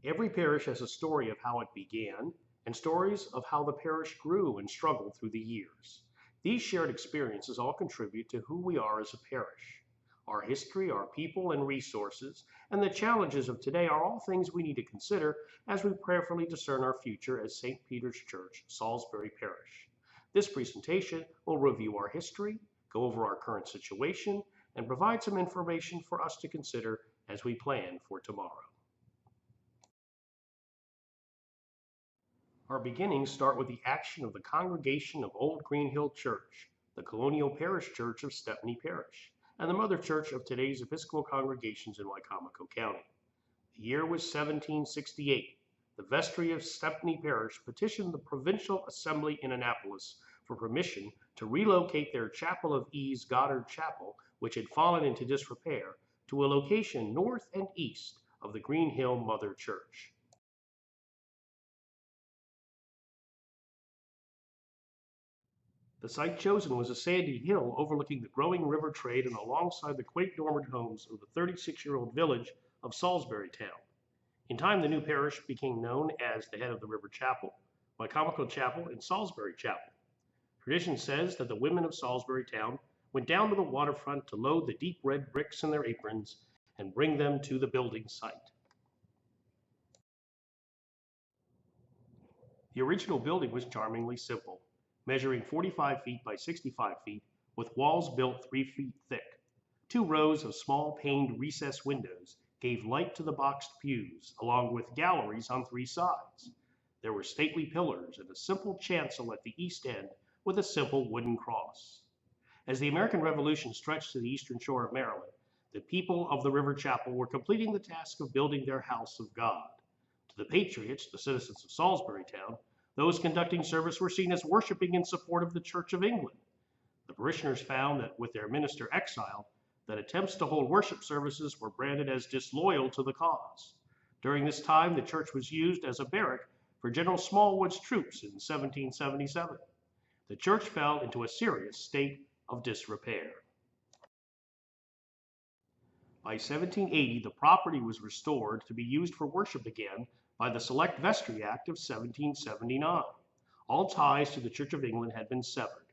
Every parish has a story of how it began and stories of how the parish grew and struggled through the years. These shared experiences all contribute to who we are as a parish. Our history, our people and resources, and the challenges of today are all things we need to consider as we prayerfully discern our future as St. Peter's Church, Salisbury Parish. This presentation will review our history, go over our current situation, and provide some information for us to consider as we plan for tomorrow. Our beginnings start with the action of the congregation of Old Green Hill Church, the colonial parish church of Stepney Parish, and the mother church of today's Episcopal congregations in Wicomico County. The year was 1768. The vestry of Stepney Parish petitioned the Provincial Assembly in Annapolis for permission to relocate their Chapel of Ease Goddard Chapel, which had fallen into disrepair, to a location north and east of the Green Hill Mother Church. The site chosen was a sandy hill overlooking the growing river trade and alongside the quaint dormer homes of the 36-year-old village of Salisbury Town. In time, the new parish became known as the head of the River Chapel, Wicomico Chapel, and Salisbury Chapel. Tradition says that the women of Salisbury Town went down to the waterfront to load the deep red bricks in their aprons and bring them to the building site. The original building was charmingly simple, measuring 45 feet by 65 feet, with walls built 3 feet thick. 2 rows of small paned recessed windows gave light to the boxed pews, along with galleries on 3 sides. There were stately pillars and a simple chancel at the east end with a simple wooden cross. As the American Revolution stretched to the eastern shore of Maryland, the people of the River Chapel were completing the task of building their house of God. To the patriots, the citizens of Salisbury Town, those conducting service were seen as worshiping in support of the Church of England. The parishioners found that with their minister exiled, that attempts to hold worship services were branded as disloyal to the cause. During this time, the church was used as a barrack for General Smallwood's troops in 1777. The church fell into a serious state of disrepair. By 1780, the property was restored to be used for worship again by the Select Vestry Act of 1779. All ties to the Church of England had been severed.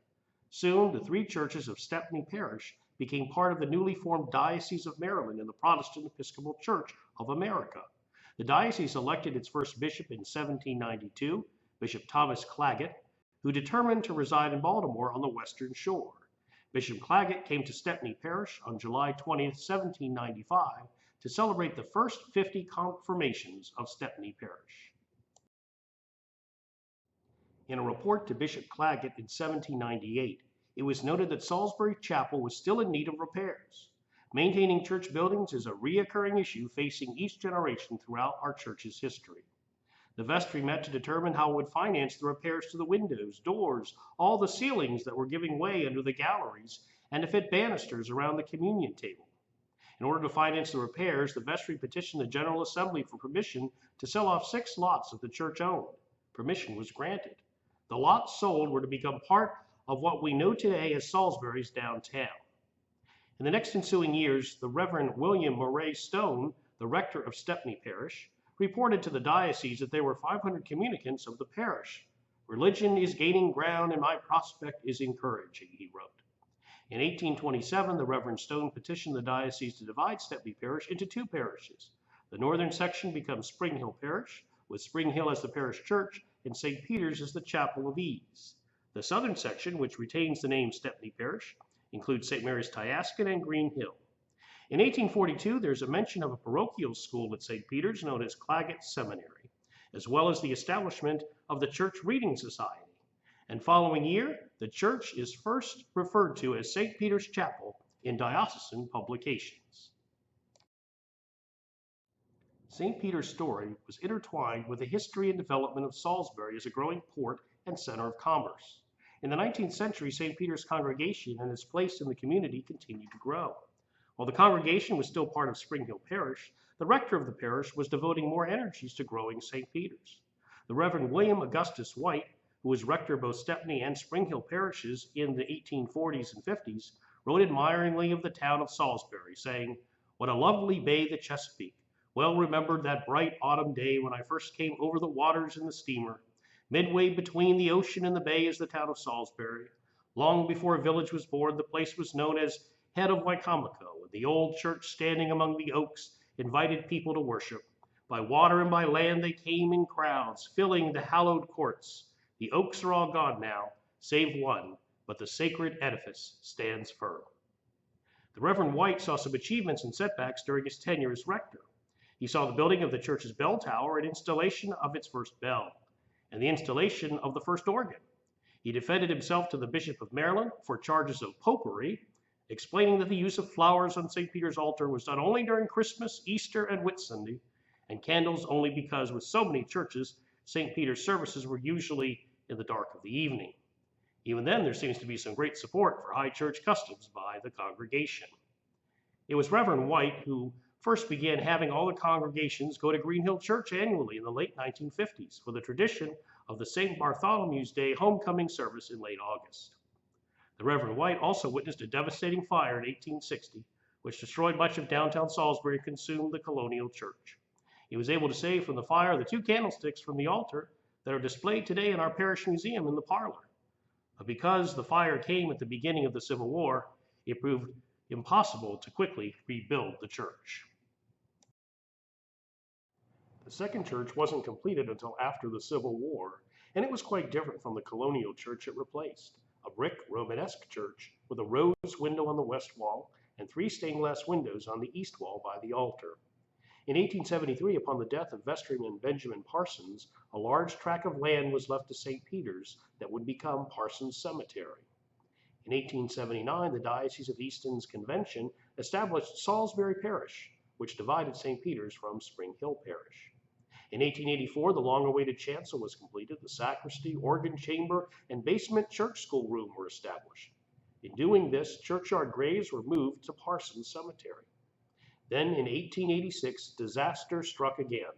Soon, the 3 churches of Stepney Parish became part of the newly formed Diocese of Maryland in the Protestant Episcopal Church of America. The diocese elected its first bishop in 1792, Bishop Thomas Claggett, who determined to reside in Baltimore on the Western Shore. Bishop Claggett came to Stepney Parish on July 20, 1795, to celebrate the first 50 confirmations of Stepney Parish. In a report to Bishop Claggett in 1798, it was noted that Salisbury Chapel was still in need of repairs. Maintaining church buildings is a recurring issue facing each generation throughout our church's history. The vestry met to determine how it would finance the repairs to the windows, doors, all the ceilings that were giving way under the galleries, and to fit banisters around the communion table. In order to finance the repairs, the vestry petitioned the General Assembly for permission to sell off 6 lots that the church owned. Permission was granted. The lots sold were to become part of what we know today as Salisbury's downtown. In the next ensuing years, the Reverend William Murray Stone, the rector of Stepney Parish, reported to the diocese that there were 500 communicants of the parish. "Religion is gaining ground and my prospect is encouraging," he wrote. In 1827, the Reverend Stone petitioned the diocese to divide Stepney Parish into 2 parishes. The northern section becomes Spring Hill Parish, with Spring Hill as the parish church and St. Peter's as the Chapel of Ease. The southern section, which retains the name Stepney Parish, includes St. Mary's Tyaskin and Green Hill. In 1842, there's a mention of a parochial school at St. Peter's known as Claggett Seminary, as well as the establishment of the Church Reading Society. And following year, the church is first referred to as St. Peter's Chapel in diocesan publications. St. Peter's story was intertwined with the history and development of Salisbury as a growing port and center of commerce. In the 19th century, St. Peter's congregation and its place in the community continued to grow. While the congregation was still part of Spring Hill Parish, the rector of the parish was devoting more energies to growing St. Peter's. The Reverend William Augustus White, who was rector of both Stepney and Spring Hill parishes in the 1840s and 50s, wrote admiringly of the town of Salisbury, saying, "What a lovely bay the Chesapeake, Well remembered that bright autumn day when I first came over the waters in the steamer. Midway between the ocean and the bay is the town of Salisbury. Long before a village was born, the place was known as Head of Wicomico, and the old church standing among the oaks invited people to worship. By water and by land they came in crowds, filling the hallowed courts. The oaks are all gone now, save one, but the sacred edifice stands firm. The Reverend White saw some achievements and setbacks during his tenure as rector. He saw the building of the church's bell tower and installation of its first bell, and the installation of the first organ. He defended himself to the Bishop of Maryland for charges of popery, explaining that the use of flowers on St. Peter's altar was done only during Christmas, Easter, and Whitsunday, and candles only because with so many churches, St. Peter's services were usually in the dark of the evening. Even then, there seems to be some great support for high church customs by the congregation. It was Reverend White who first began having all the congregations go to Green Hill Church annually in the late 1950s for the tradition of the St. Bartholomew's Day homecoming service in late August. The Reverend White also witnessed a devastating fire in 1860, which destroyed much of downtown Salisbury and consumed the colonial church. He was able to save from the fire the two candlesticks from the altar that are displayed today in our parish museum in the parlor. But because the fire came at the beginning of the Civil War, it proved impossible to quickly rebuild the church. The second church wasn't completed until after the Civil War, and it was quite different from the colonial church it replaced. A brick Romanesque church with a rose window on the west wall and 3 stained glass windows on the east wall by the altar. In 1873, upon the death of vestryman Benjamin Parsons, a large tract of land was left to St. Peter's that would become Parsons Cemetery. In 1879, the Diocese of Easton's convention established Salisbury Parish, which divided St. Peter's from Spring Hill Parish. In 1884, the long-awaited chancel was completed. The sacristy, organ chamber, and basement church school room were established. In doing this, churchyard graves were moved to Parsons Cemetery. Then in 1886, disaster struck again.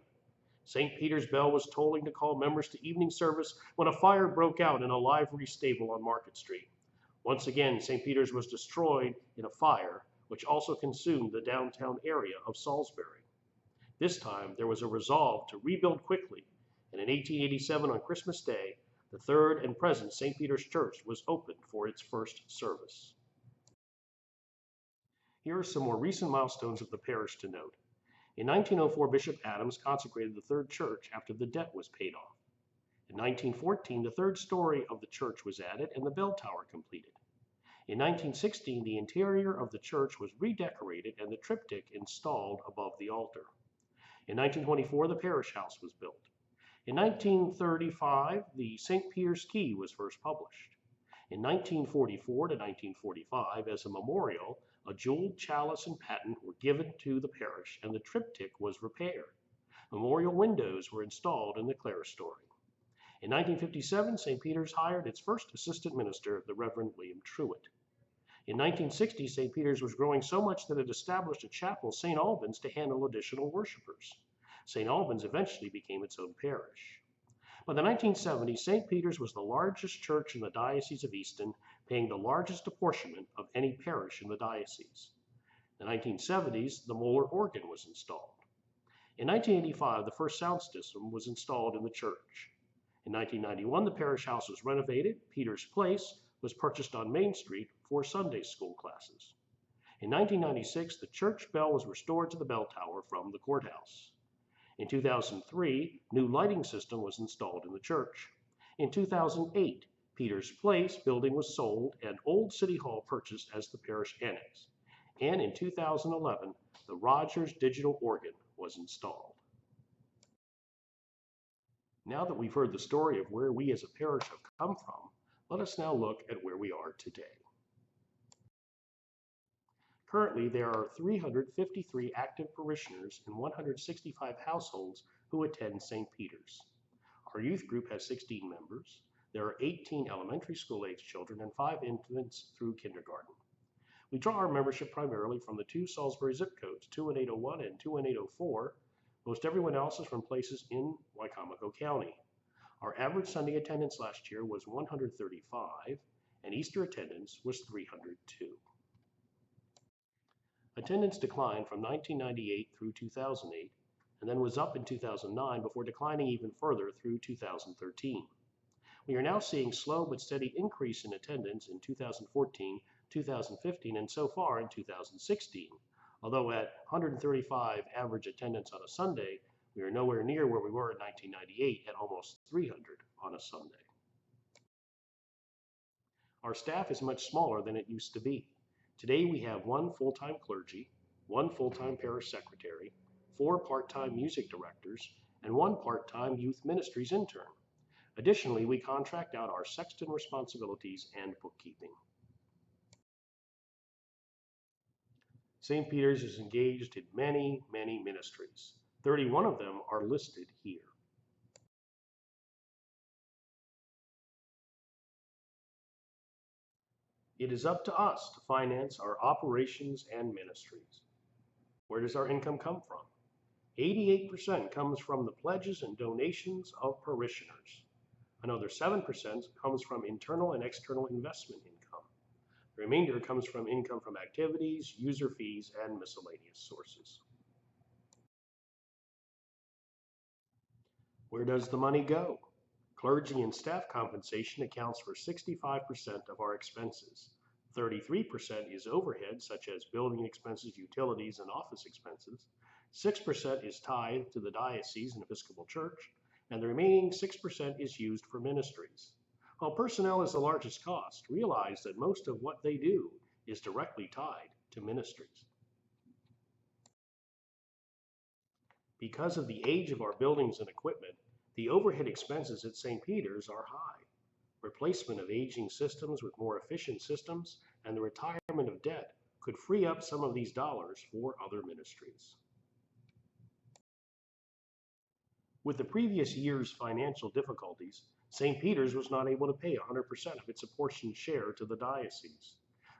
St. Peter's bell was tolling to call members to evening service when a fire broke out in a livery stable on Market Street. Once again, St. Peter's was destroyed in a fire, which also consumed the downtown area of Salisbury. This time, there was a resolve to rebuild quickly, and in 1887 on Christmas Day, the third and present St. Peter's Church was opened for its first service. Here are some more recent milestones of the parish to note. In 1904, Bishop Adams consecrated the third church after the debt was paid off. In 1914, the third story of the church was added and the bell tower completed. In 1916, the interior of the church was redecorated and the triptych installed above the altar. In 1924, the parish house was built. In 1935, the St. Peter's Key was first published. In 1944 to 1945, as a memorial, a jeweled chalice and paten were given to the parish and the triptych was repaired. Memorial windows were installed in the clerestory. In 1957, St. Peter's hired its first assistant minister, the Reverend William Truitt. In 1960, St. Peter's was growing so much that it established a chapel, St. Albans, to handle additional worshipers. St. Albans eventually became its own parish. By the 1970s, St. Peter's was the largest church in the Diocese of Easton, paying the largest apportionment of any parish in the diocese. In the 1970s, the Moeller organ was installed. In 1985, the first sound system was installed in the church. In 1991, the parish house was renovated. Peter's Place was purchased on Main Street for Sunday school classes. In 1996, the church bell was restored to the bell tower from the courthouse. In 2003, new lighting system was installed in the church. In 2008, Peter's Place building was sold and Old City Hall purchased as the parish annex. And in 2011, the Rogers digital organ was installed. Now that we've heard the story of where we as a parish have come from, let us now look at where we are today. Currently, there are 353 active parishioners in 165 households who attend St. Peter's. Our youth group has 16 members. There are 18 elementary school age children and 5 infants through kindergarten. We draw our membership primarily from the 2 Salisbury zip codes, 21801 and 21804. Most everyone else is from places in Wicomico County. Our average Sunday attendance last year was 135, and Easter attendance was 302. Attendance declined from 1998 through 2008 and then was up in 2009 before declining even further through 2013. We are now seeing slow but steady increase in attendance in 2014, 2015, and so far in 2016. Although at 135 average attendance on a Sunday, we are nowhere near where we were in 1998 at almost 300 on a Sunday. Our staff is much smaller than it used to be. Today we have 1 full-time clergy, 1 full-time parish secretary, 4 part-time music directors, and 1 part-time youth ministries intern. Additionally, we contract out our sexton responsibilities and bookkeeping. St. Peter's is engaged in many ministries. 31 of them are listed here. It is up to us to finance our operations and ministries. Where does our income come from? 88% comes from the pledges and donations of parishioners. Another 7% comes from internal and external investment income. The remainder comes from income from activities, user fees, and miscellaneous sources. Where does the money go? Clergy and staff compensation accounts for 65% of our expenses. 33% is overhead, such as building expenses, utilities, and office expenses. 6% is tithe to the diocese and Episcopal Church, and the remaining 6% is used for ministries. While personnel is the largest cost, realize that most of what they do is directly tied to ministries. Because of the age of our buildings and equipment, the overhead expenses at St. Peter's are high. Replacement of aging systems with more efficient systems and the retirement of debt could free up some of these dollars for other ministries. With the previous year's financial difficulties, St. Peter's was not able to pay 100% of its apportioned share to the diocese.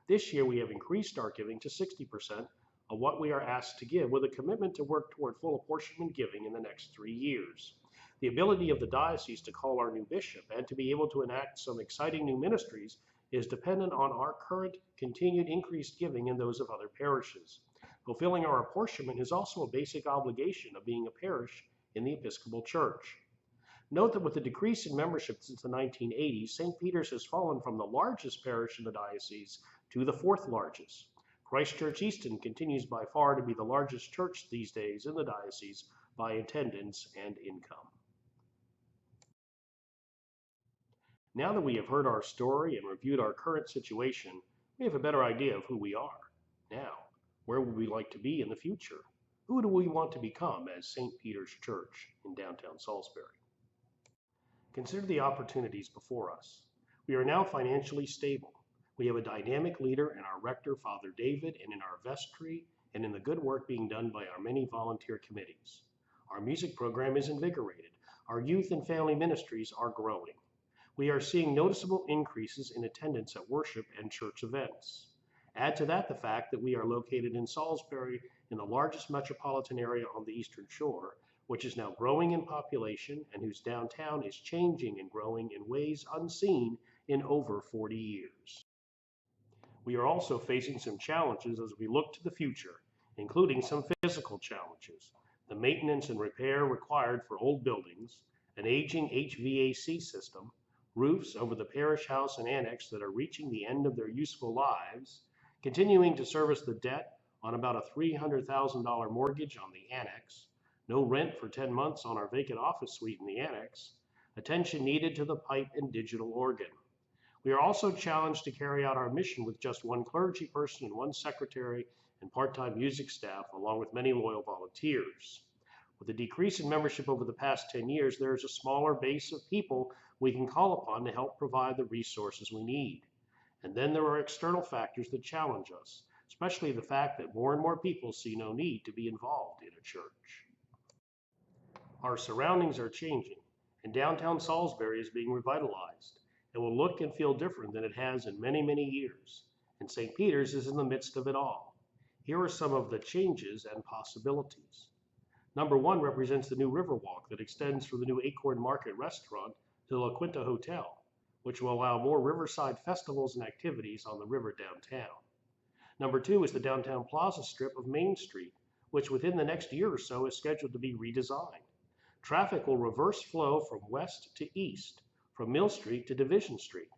This year we have increased our giving to 60% of what we are asked to give, with a commitment to work toward full apportionment giving in the next 3 years. The ability of the diocese to call our new bishop and to be able to enact some exciting new ministries is dependent on our current continued increased giving and those of other parishes. Fulfilling our apportionment is also a basic obligation of being a parish in the Episcopal Church. Note that with the decrease in membership since the 1980s, St. Peter's has fallen from the largest parish in the diocese to the 4th largest. Christ Church Easton continues by far to be the largest church these days in the diocese by attendance and income. Now that we have heard our story and reviewed our current situation, we have a better idea of who we are. Now, where would we like to be in the future? Who do we want to become as St. Peter's Church in downtown Salisbury? Consider the opportunities before us. We are now financially stable. We have a dynamic leader in our rector, Father David, and in our vestry, and in the good work being done by our many volunteer committees. Our music program is invigorated. Our youth and family ministries are growing. We are seeing noticeable increases in attendance at worship and church events. Add to that the fact that we are located in Salisbury, in the largest metropolitan area on the Eastern Shore, which is now growing in population and whose downtown is changing and growing in ways unseen in over 40 years. We are also facing some challenges as we look to the future, including some physical challenges, the maintenance and repair required for old buildings, an aging HVAC system, roofs over the parish house and annex that are reaching the end of their useful lives, continuing to service the debt on about a $300,000 mortgage on the annex, no rent for 10 months on our vacant office suite in the annex, attention needed to the pipe and digital organ. We are also challenged to carry out our mission with just 1 clergy person and 1 secretary and part-time music staff, along with many loyal volunteers. With the decrease in membership over the past 10 years, there is a smaller base of people we can call upon to help provide the resources we need. And then there are external factors that challenge us, especially the fact that more and more people see no need to be involved in a church. Our surroundings are changing, and downtown Salisbury is being revitalized. It will look and feel different than it has in many years, and St. Peter's is in the midst of it all. Here are some of the changes and possibilities. Number 1 represents the new Riverwalk that extends from the new Acorn Market restaurant to the La Quinta Hotel, which will allow more riverside festivals and activities on the river downtown. Number 2 is the downtown plaza strip of Main Street, which within the next year or so is scheduled to be redesigned. Traffic will reverse flow from west to east, from Mill Street to Division Street,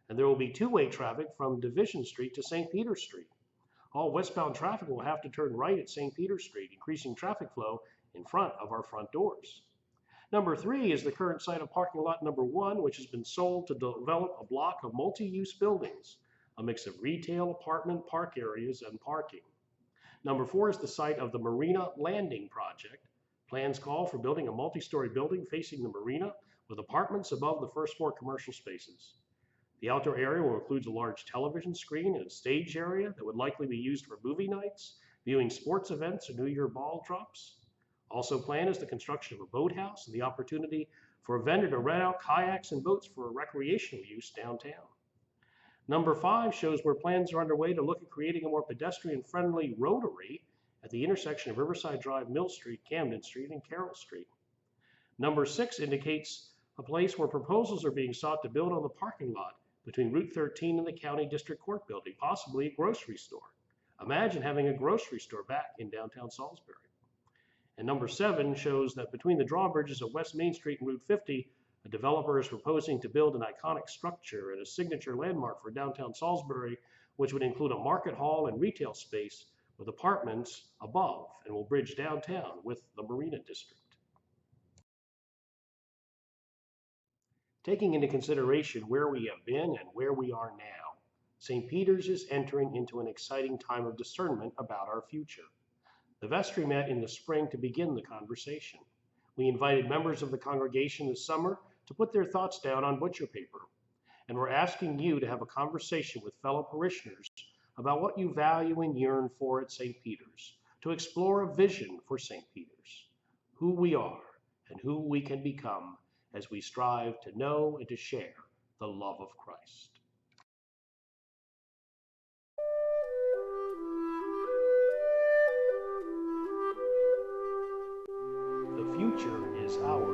and there will be two-way traffic from Division Street to St. Peter's Street. All westbound traffic will have to turn right at St. Peter's Street, increasing traffic flow in front of our front doors. Number 3 is the current site of parking lot number 1, which has been sold to develop a block of multi-use buildings, a mix of retail, apartment, park areas, and parking. Number 4 is the site of the Marina Landing project. Plans call for building a multi-story building facing the marina with apartments above the first floor commercial spaces. The outdoor area will include a large television screen and a stage area that would likely be used for movie nights, viewing sports events, or New Year ball drops. Also planned is the construction of a boathouse and the opportunity for a vendor to rent out kayaks and boats for recreational use downtown. Number 5 shows where plans are underway to look at creating a more pedestrian-friendly rotary at the intersection of Riverside Drive, Mill Street, Camden Street, and Carroll Street. Number 6 indicates a place where proposals are being sought to build on the parking lot between Route 13 and the County District Court building, possibly a grocery store. Imagine having a grocery store back in downtown Salisbury. And number 7 shows that between the drawbridges of West Main Street and Route 50, a developer is proposing to build an iconic structure and a signature landmark for downtown Salisbury, which would include a market hall and retail space with apartments above and will bridge downtown with the Marina District. Taking into consideration where we have been and where we are now, St. Peter's is entering into an exciting time of discernment about our future. The vestry met in the spring to begin the conversation. We invited members of the congregation this summer to put their thoughts down on butcher paper, and we're asking you to have a conversation with fellow parishioners about what you value and yearn for at St. Peter's, to explore a vision for St. Peter's, who we are and who we can become as we strive to know and to share the love of Christ. The future is ours.